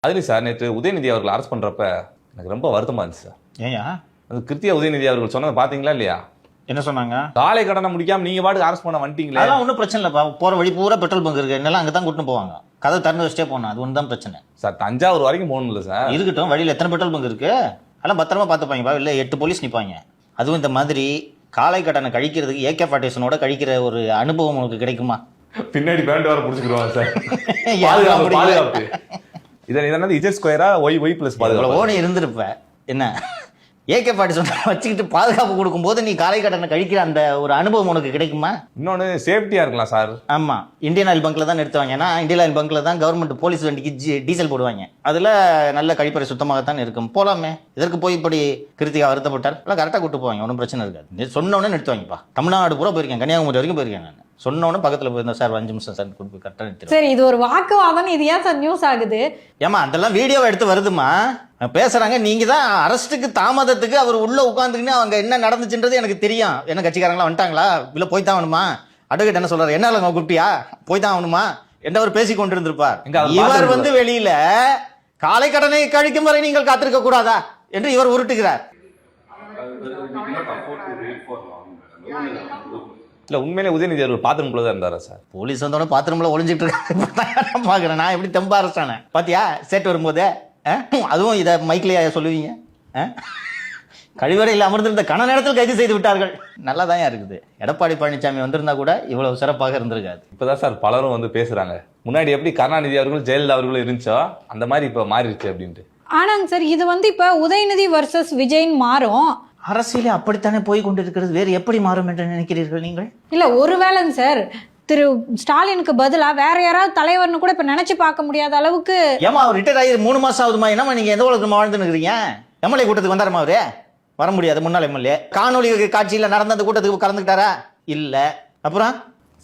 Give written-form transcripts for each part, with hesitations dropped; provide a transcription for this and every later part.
அதுலேயும் சார் நேற்று உதயநிதி அவர்கள் அரெஸ்ட் பண்ணுறப்ப எனக்கு ரொம்ப வருத்தமாக இருந்துச்சு சார். ஏயா அது கிருத்தியா உதயநிதி அவர்கள் சொன்னதை பார்த்தீங்களா இல்லையா? என்ன சொன்னாங்க? காலை கடனை முடிக்காம நீங்க பாட்டுக்கு அரெஸ்ட் பண்ண வந்துட்டீங்களே. அதெல்லாம் ஒன்றும் பிரச்சனை இல்லைப்பா. போகிற வழி பூரா பெட்ரோல் பங்க் இருக்கு, என்னெல்லாம் அங்கே தான் கூட்டின்னு போவாங்க. கதை திறந்து வச்சுட்டே போனா அது ஒன்று தான் பிரச்சனை சார். தஞ்சாவூர் வரைக்கும் போகணும்ல சார். இருக்கட்டும், வழியில் எத்தனை பெட்ரோல் பங்க் இருக்கு, அதெல்லாம் பத்திரமா பார்த்துப்பாங்கப்பா. இல்லை 8 போலீஸ் நிற்பாங்க. அதுவும் இந்த மாதிரி காலை கடனை கழிக்கிறதுக்கு AK-47 கழிக்கிற ஒரு அனுபவம் உங்களுக்கு கிடைக்குமா? பின்னாடி பேண்ட் வர பிடிச்சிக்கிடுவாங்க சார். பாதுகாப்பு இதை இஜெட் ஸ்கொயரா ஒய் பிளஸ் பாதுகாப்பு ஓனி இருந்திருப்ப. என்ன AK-47 வச்சுக்கிட்டு பாதுகாப்பு கொடுக்கும்போது நீ காலை கடனை கழிக்கிற அந்த ஒரு அனுபவம் உனக்கு கிடைக்குமா? இன்னொன்று சேஃப்டியா இருக்கலாம் சார். ஆமா, இந்தியன் ஆயில் பங்க்ல தான் நிறுத்துவாங்க. ஏன்னா இந்தியன் ஆயில் பங்க்ல தான் கவர்மெண்ட் போலீஸ் வண்டிக்கு டீசல் போடுவாங்க. அதுல நல்ல கழிப்பறை சுத்தமாகத்தான் இருக்கும். போலாமே, இதற்கு போய் இப்படி கிருத்திகா வருத்தப்பட்டால் எல்லாம் கரெக்டாக கூட்டு போவாங்க, ஒன்றும் பிரச்சனை இருக்காது. சொன்னோன்னே நிறுத்துவாங்கப்பா. தமிழ்நாடு பூரா போயிருக்கேன், கன்னியாகுமரி வரைக்கும் போயிருக்கேன் நான். சொன்னோன்னு பக்கத்தில் போயிருந்தேன் சார், 5 நிமிஷம் சார் கொடுப்பு கரெக்டாக நிறுத்தி. சரி, இது ஒரு வாக்குவாதம், இது ஏன் சார் நியூஸ் ஆகுது? ஏமா அதெல்லாம் வீடியோவை எடுத்து வருதுமா, பேசுறாங்க. நீங்க தான் அரஸ்ட்டுக்கு தாமதத்துக்கு அவர் உள்ள உட்காந்துக்கின்னு அவங்க என்ன நடந்துச்சுன்றது எனக்கு தெரியும். என்ன கட்சிக்காரங்களா வந்துட்டாங்களா, இல்ல போய் தான் ஆகணுமா? அட்வொகேட் என்ன சொல்றாரு, என்ன கூப்பிட்டியா, போய் தான் ஆகணுமா என்றவர் பேசி கொண்டிருந்திருப்பார். இவர் வந்து வெளியில காலை கடனை கழிக்கும் வரை நீங்கள் காத்திருக்க கூடாதா என்று இவர் உருட்டுகிறார். இல்ல உண்மையிலே உதயநிதி அவர்கள் பாத்ரூம்குள்ள தான் இருந்தாரா சார்? போலீஸ் வந்தோட பாத்ரூம்ல ஒளிஞ்சிட்டு இருக்காங்க பாக்குறேன். நான் எப்படி தெம்பா அரசானே பாத்தியா சேட் வரும்போதே. அதுவும் இதை மைக்கிலேயே சொல்லுவீங்க. கழிவறையில் அமர்ந்திருந்த கன நேரத்தில் கைது செய்து விட்டார்கள். நல்லா தான் இருக்குது. எடப்பாடி பழனிசாமி வந்திருந்தா கூட இவ்வளவு சிறப்பாக இருந்திருக்காது. இப்பதான் சார் பலரும் வந்து பேசுறாங்க, முன்னாடி எப்படி கருணாநிதி அவர்களும் ஜெயலலிதா அவர்களும் இருந்துச்சோ அந்த மாதிரி இப்ப மாறிடுச்சு அப்படின்ட்டு. ஆனாங்க சார், இது வந்து இப்ப உதயநிதி வர்சஸ் விஜய்ன்னு மாறும். அரசியலே அப்படித்தானே போய் கொண்டிருக்கிறது, வேறு எப்படி மாறும் என்று நினைக்கிறீர்கள் நீங்கள்? இல்ல ஒருவேளைங்க சார், திரு ஸ்டாலினுக்கு பதிலா வேற யாராவது தலைவர்னு கூட இப்ப நினைச்சு பார்க்க முடியாத அளவுக்கு. ஏமா அவர் ரிட்டையர் ஆகி 3 மாசம் ஆகுதுமா, என்னமா நீங்க எந்த உலகத்துல வாழ்ந்துன்னு இருக்கிறீங்க? எம்எல்ஏ கூட்டத்துக்கு வந்தாரமா அவரு? வர முடியாது. முன்னாள் எம்எல்ஏ காணொலி காட்சியில் நடந்த அந்த கூட்டத்துக்கு கலந்துக்கிட்டாரா? இல்ல. அப்புறம்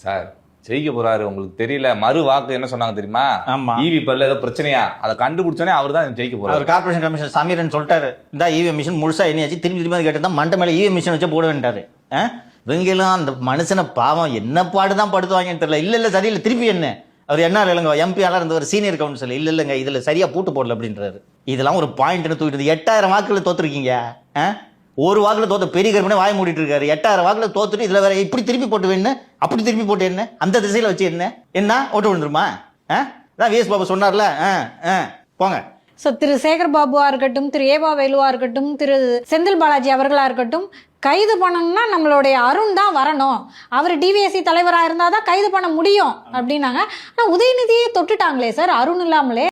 சார் ஜெயிக்க போறாரு, உங்களுக்கு தெரியல. மறு வாக்கு என்ன சொன்னாங்க தெரியுமா? ஈவி பல்ல ஏதோ பிரச்சனையா, அதை கண்டுபிடிச்சோன்னே அவர் தான் ஜெயிக்க போறாரு. அவர் கார்பரேஷன் கமிஷன் சமீரன் சொல்லிட்டாரு, இந்த இவிஎம் மிஷின் முழுசா எண்ணியாச்சு, திரும்பி கேட்டு மண்டை மேல இவிஎம் மிஷின் வச்சு போட வேண்டாரு. இவங்களும் அந்த மனுஷனை பாவம் என்ன பாடுதான் படுத்துவாங்கன்னு தெரியல. இல்ல சரியில்லை, திருப்பி என்ன அவர் என்ன இல்லைங்க MP-ஆளா இருந்த ஒரு சீனியர் கவுன்சில், இல்லைங்க இதுல சரியா பூட்டு போடல அப்படின்றாரு. இதெல்லாம் ஒரு பாயிண்ட்னு தூக்கிட்டு 8000 வாக்குல தோத்துருக்கீங்க. ஒரு வாக்குல தோத்த பெரிய கருமனே வாய் மூடிட்டு இருக்காரு. 8000 வாக்குல தோத்துட்டு இதுல வேற இப்படி திருப்பி போட்டு வேணு, அப்படி திருப்பி போட்டு என்ன, அந்த திசையில வச்சு என்ன ஓட்டு விழுந்துருமா? VS பாபு சொன்னார்ல. போங்க. ஸோ திரு சேகர் பாபுவா இருக்கட்டும், திரு ஏவா வேலுவா இருக்கட்டும், திரு செந்தில் பாலாஜி அவர்களா இருக்கட்டும், கைது பண்ணணும்னா நம்மளுடைய அருண் தான் வரணும், அவர் DVSC தலைவராக இருந்தால் தான் கைது பண்ண முடியும் அப்படின்னாங்க. ஆனால் உதயநிதியை தொட்டுட்டாங்களே சார், அருண் இல்லாமலே.